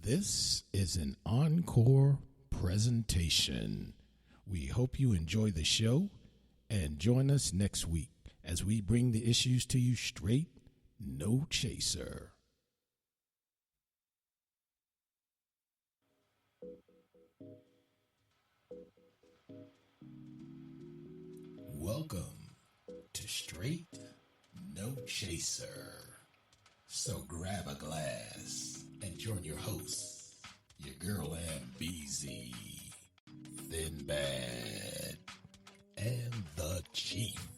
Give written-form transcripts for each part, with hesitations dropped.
This is an Encore presentation. We hope you enjoy the show and join us next week as we bring the issues to you straight, no chaser. Welcome to Straight No Chaser. So grab a glass and join your hosts, your girl and BZ, Thin Bad, and the Chief.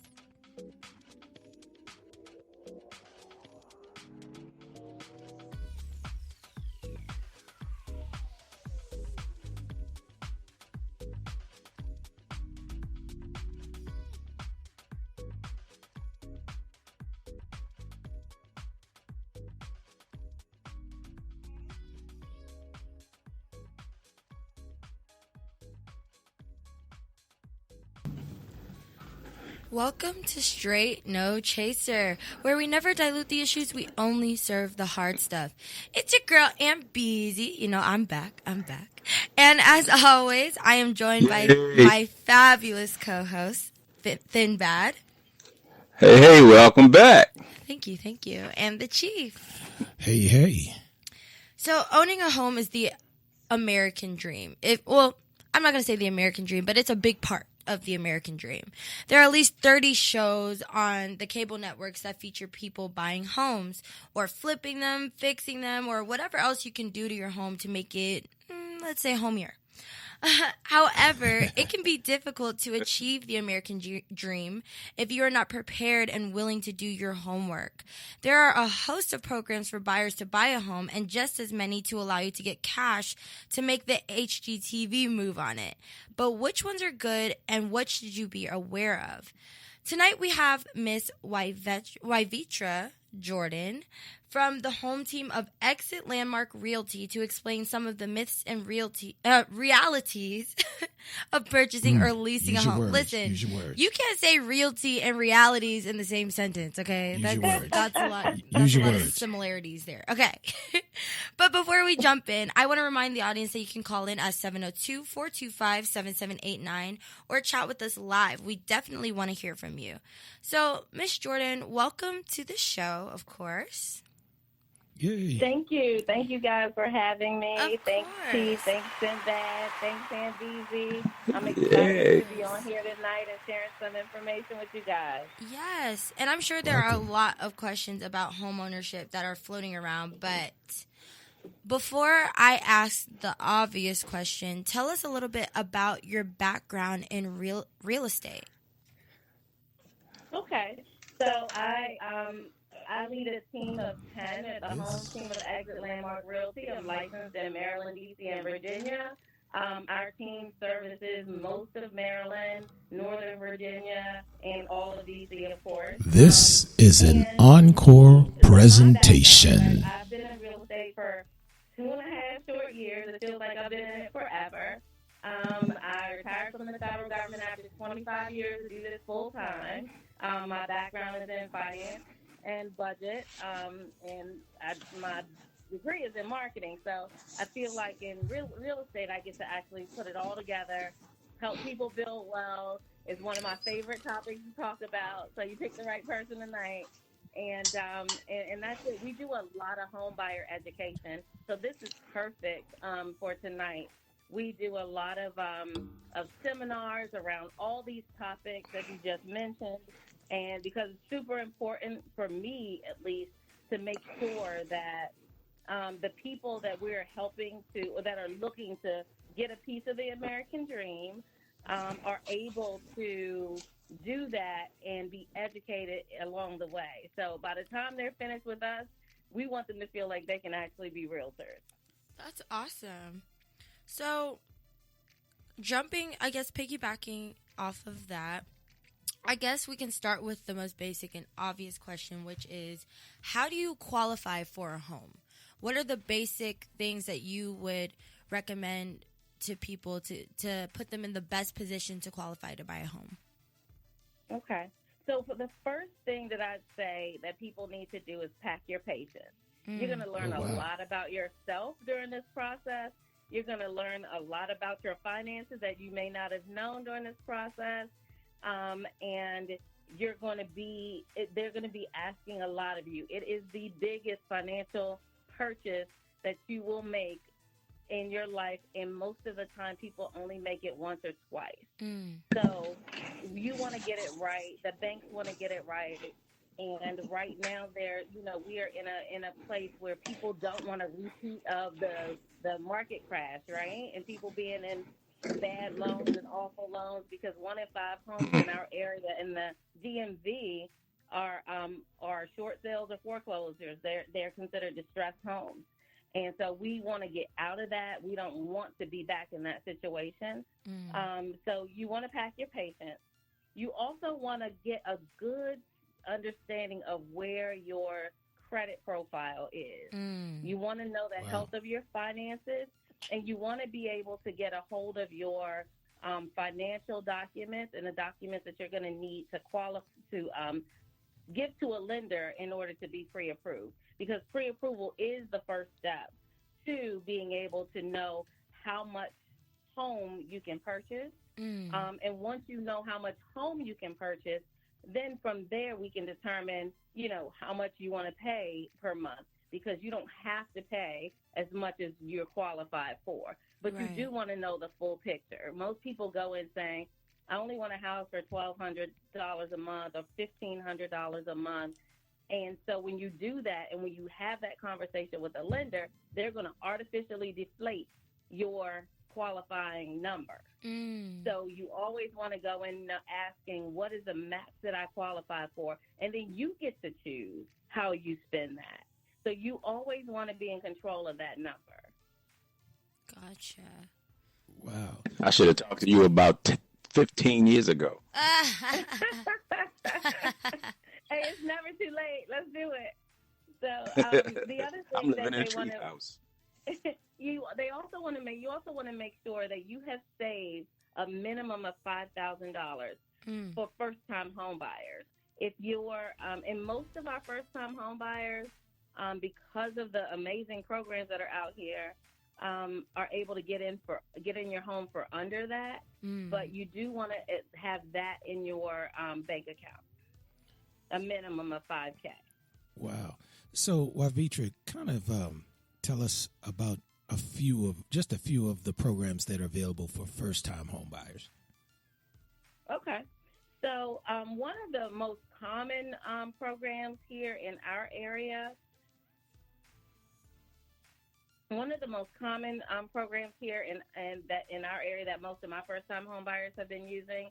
Welcome to Straight No Chaser, where we never dilute the issues, we only serve the hard stuff. It's your girl, Aunt Beezy. You know, I'm back. And as always, I am joined by my fabulous co-host, Thin Bad. Hey, welcome back. Thank you. And the Chief. Hey. So, owning a home is the American dream. I'm not going to say the American dream, but it's a big part of the American dream. There are at least 30 shows on the cable networks that feature people buying homes or flipping them, fixing them, or whatever else you can do to your home to make it, let's say, homier. However, it can be difficult to achieve the American dream if you are not prepared and willing to do your homework. There are a host of programs for buyers to buy a home and just as many to allow you to get cash to make the HGTV move on it. But which ones are good and what should you be aware of? Tonight we have Miss Wyvitra Jordan from the home team of Exit Landmark Realty to explain some of the myths and realities of purchasing or leasing a home. Listen, you can't say realty and realities in the same sentence, okay? That's a lot. Use your lot of words. similarities there. Okay. But before we jump in, I want to remind the audience that you can call in at 702-425-7789 or chat with us live. We definitely want to hear from you. So, Miss Jordan, welcome to the show, of course. Yay. Thank you. Thank you guys for having me. Of Thanks, course. T. Thanks, Sinbad. Thanks, Aunt BZ. I'm excited to be on here tonight and sharing some information with you guys. Yes, and I'm sure there are a lot of questions about home ownership that are floating around, but before I ask the obvious question, tell us a little bit about your background in real estate. Okay. So I lead a team of 10 at the home team of Exit Landmark Realty. I'm licensed in Maryland, D.C., and Virginia. Our team services most of Maryland, Northern Virginia, and all of D.C., of course. This is an Encore presentation. I've been in real estate for 2.5 short years. It feels like I've been in it forever. I retired from the federal government after 25 years to do this full time. My background is in finance and budget, my degree is in marketing. So I feel like in real estate, I get to actually put it all together, help people build wealth. Is one of my favorite topics to talk about. So you picked the right person tonight. And that's it. We do a lot of home buyer education. So this is perfect for tonight. We do a lot of seminars around all these topics that you just mentioned. And because it's super important for me, at least, to make sure that the people that we're helping to, or that are looking to get a piece of the American dream, are able to do that and be educated along the way. So by the time they're finished with us, we want them to feel like they can actually be realtors. That's awesome. So, piggybacking off of that, I guess we can start with the most basic and obvious question, which is, how do you qualify for a home? What are the basic things that you would recommend to people to put them in the best position to qualify to buy a home? Okay. So for the first thing that I'd say that people need to do is pack your patience. You're going to learn Oh, a wow. lot about yourself during this process. You're going to learn a lot about your finances that you may not have known during this process. And you're going to be, they're going to be asking a lot of you. It is the biggest financial purchase that you will make in your life, and most of the time people only make it once or twice. So you want to get it right. The banks want to get it right. And right now we are in a place where people don't want a repeat of the market crash, right? And people being in bad loans and awful loans, because 1 in 5 homes in our area in the DMV are short sales or foreclosures. They're considered distressed homes. And so we want to get out of that. We don't want to be back in that situation. So you want to pack your patience. You also want to get a good understanding of where your credit profile is. You want to know the health of your finances, and you want to be able to get a hold of your financial documents and the documents that you're going to need to qualify to give to a lender in order to be pre-approved, because pre-approval is the first step to being able to know how much home you can purchase. And once you know how much home you can purchase, then from there we can determine, how much you want to pay per month, because you don't have to pay as much as you're qualified for. But you do want to know the full picture. Most people go in saying, I only want a house for $1,200 a month or $1,500 a month. And so when you do that, and when you have that conversation with a lender, they're going to artificially deflate your qualifying number. So you always want to go in asking, what is the max that I qualify for? And then you get to choose how you spend that. So you always want to be in control of that number. Gotcha. Wow. I should have talked to you about 15 years ago. Hey, it's never too late. Let's do it. So the other I'm thing living that in a they tree want to house. you also want to make sure that you have saved a minimum of $5,000 for first-time home buyers. If you're and most of our first-time home buyers, because of the amazing programs that are out here, are able to get in your home for under that. But you do want to have that in your bank account, a minimum of $5,000. Wow. So, Wavitra, kind of tell us about a few of the programs that are available for first-time home buyers. Okay. So one of the most common programs here in our area, in our area that most of my first-time home buyers have been using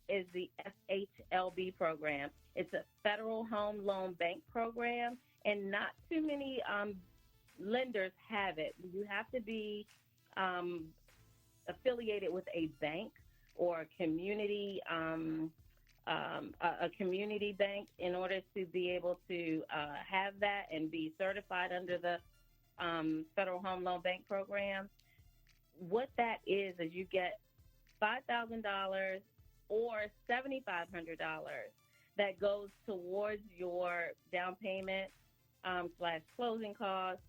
is the FHLB program. It's a federal home loan bank program, and not too many lenders have it. You have to be affiliated with a bank or a community bank in order to be able to have that and be certified under the Federal Home Loan Bank Program. What that is you get $5,000 or $7,500 that goes towards your down payment / closing costs,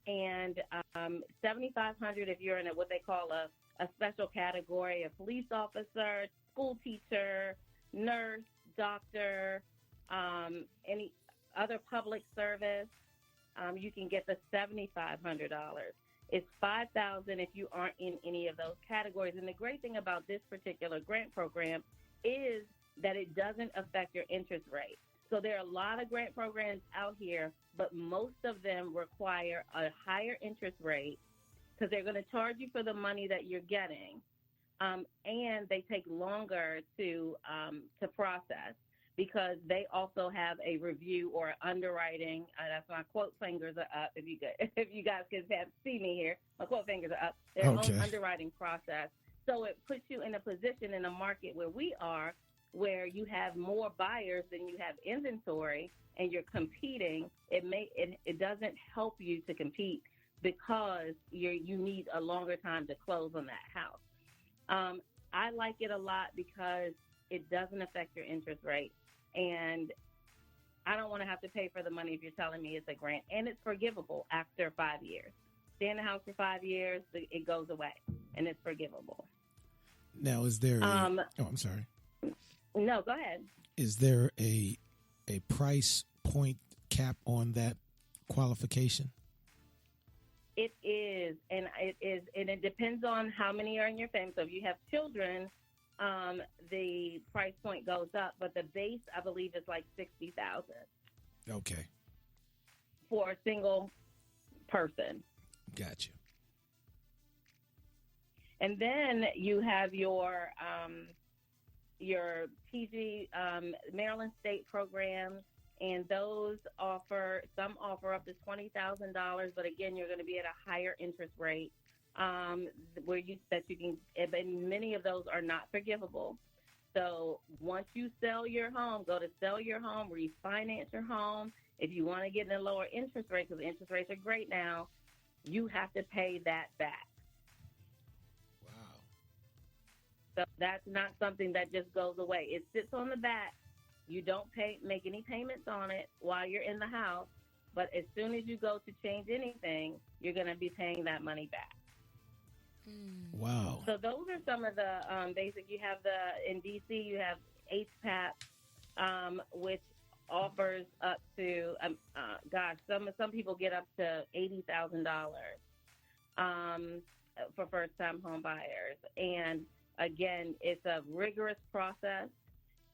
and $7,500 if you're in what they call a special category: a police officer, school teacher, nurse, doctor, any other public service. You can get the $7,500. It's $5,000 if you aren't in any of those categories. And the great thing about this particular grant program is that it doesn't affect your interest rate. So there are a lot of grant programs out here, but most of them require a higher interest rate because they're going to charge you for the money that you're getting, and they take longer to process because they also have a review or underwriting. That's my quote fingers are up. If you guys can see me here, my quote fingers are up. Their own underwriting process. So it puts you in a position in a market where we are, where you have more buyers than you have inventory, and you're competing. It doesn't help you to compete because you need a longer time to close on that house. I like it a lot because it doesn't affect your interest rate, and I don't want to have to pay for the money if you're telling me it's a grant, and it's forgivable after 5 years. Stay in the house for 5 years, it goes away, and it's forgivable. Now, is there? I'm sorry. No, go ahead. Is there a price point cap on that qualification? It is, and it depends on how many are in your family. So if you have children, the price point goes up, but the base, I believe, is like $60,000. Okay. For a single person. Gotcha. And then you have your PG Maryland State programs, and those some offer up to $20,000, but again, you're going to be at a higher interest rate where you can. And many of those are not forgivable. So once you sell your home, go to sell your home, refinance your home. If you want to get in a lower interest rate, because the interest rates are great now, you have to pay that back. Wow. So that's not something that just goes away. It sits on the back. You don't make any payments on it while you're in the house, but as soon as you go to change anything, you're going to be paying that money back. Wow. So those are some of the basic. You have in D.C., you have HPAP, which offers up to, some people get up to $80,000 for first-time home buyers. And again, it's a rigorous process.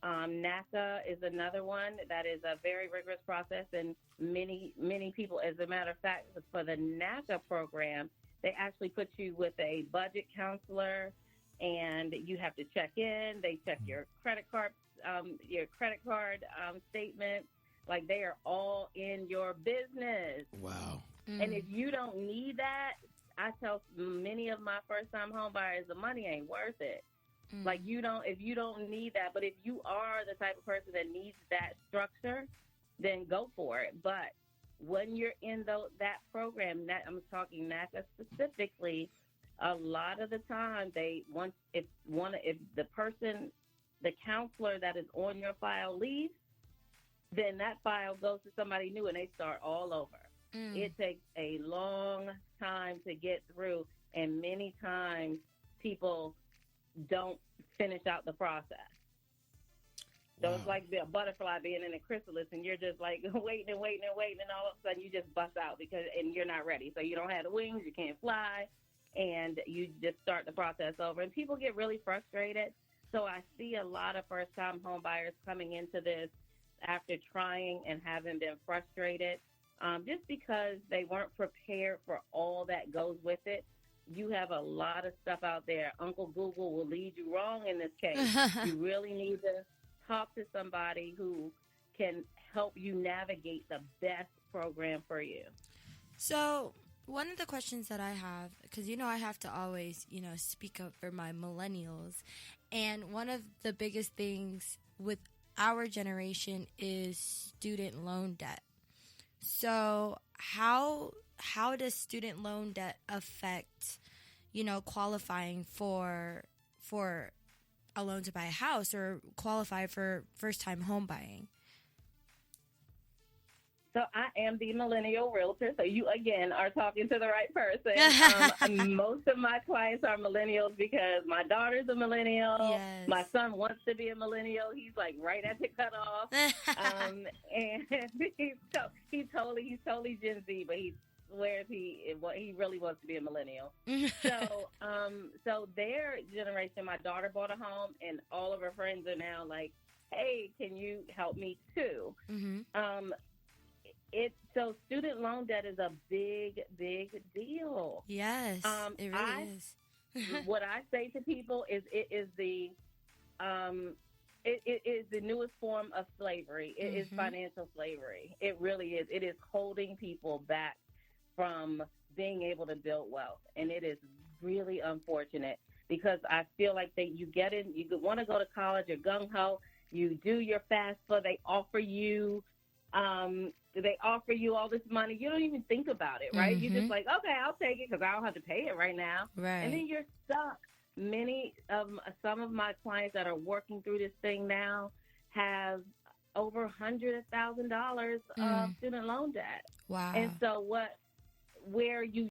NACA is another one that is a very rigorous process, and many people, as a matter of fact, for the NACA program, they actually put you with a budget counselor, and you have to check in. They check your credit card statement. Like, they are all in your business. Wow. And if you don't need that, I tell many of my first-time home buyers, the money ain't worth it. Like, if you don't need that, but if you are the type of person that needs that structure, then go for it. But when you're in that program, I'm talking NACA specifically, a lot of the time if the counselor that is on your file leaves, then that file goes to somebody new and they start all over. It takes a long time to get through, and many times people don't finish out the process. So It's like a butterfly being in a chrysalis, and you're just like waiting, and all of a sudden you just bust out and you're not ready. So you don't have the wings, you can't fly, and you just start the process over. And people get really frustrated. So I see a lot of first-time home buyers coming into this after trying and having been frustrated, just because they weren't prepared for all that goes with it. You have a lot of stuff out there. Uncle Google will lead you wrong in this case. You really need to talk to somebody who can help you navigate the best program for you. So one of the questions that I have, because, I have to always, speak up for my millennials. And one of the biggest things with our generation is student loan debt. So how does student loan debt affect, qualifying for a loan to buy a house or qualify for first-time home buying? So I am the millennial realtor. So you, again, are talking to the right person. Most of my clients are millennials because my daughter's a millennial. Yes. My son wants to be a millennial. He's like right at the cutoff. And he's totally Gen Z, but he swears he really wants to be a millennial. So their generation, my daughter bought a home, and all of her friends are now like, hey, can you help me too? Mm-hmm. So student loan debt is a big, big deal. Yes, it really is. What I say to people is it is the newest form of slavery. It is financial slavery. It really is. It is holding people back from being able to build wealth, and it is really unfortunate because I feel like you get in, you want to go to college, you're gung ho, you do your FAFSA, they offer you all this money. You don't even think about it, right? You're just like, okay, I'll take it because I don't have to pay it right now. Right. And then you're stuck. Some of my clients that are working through this thing now have over $100,000 of student loan debt. Wow. And so where you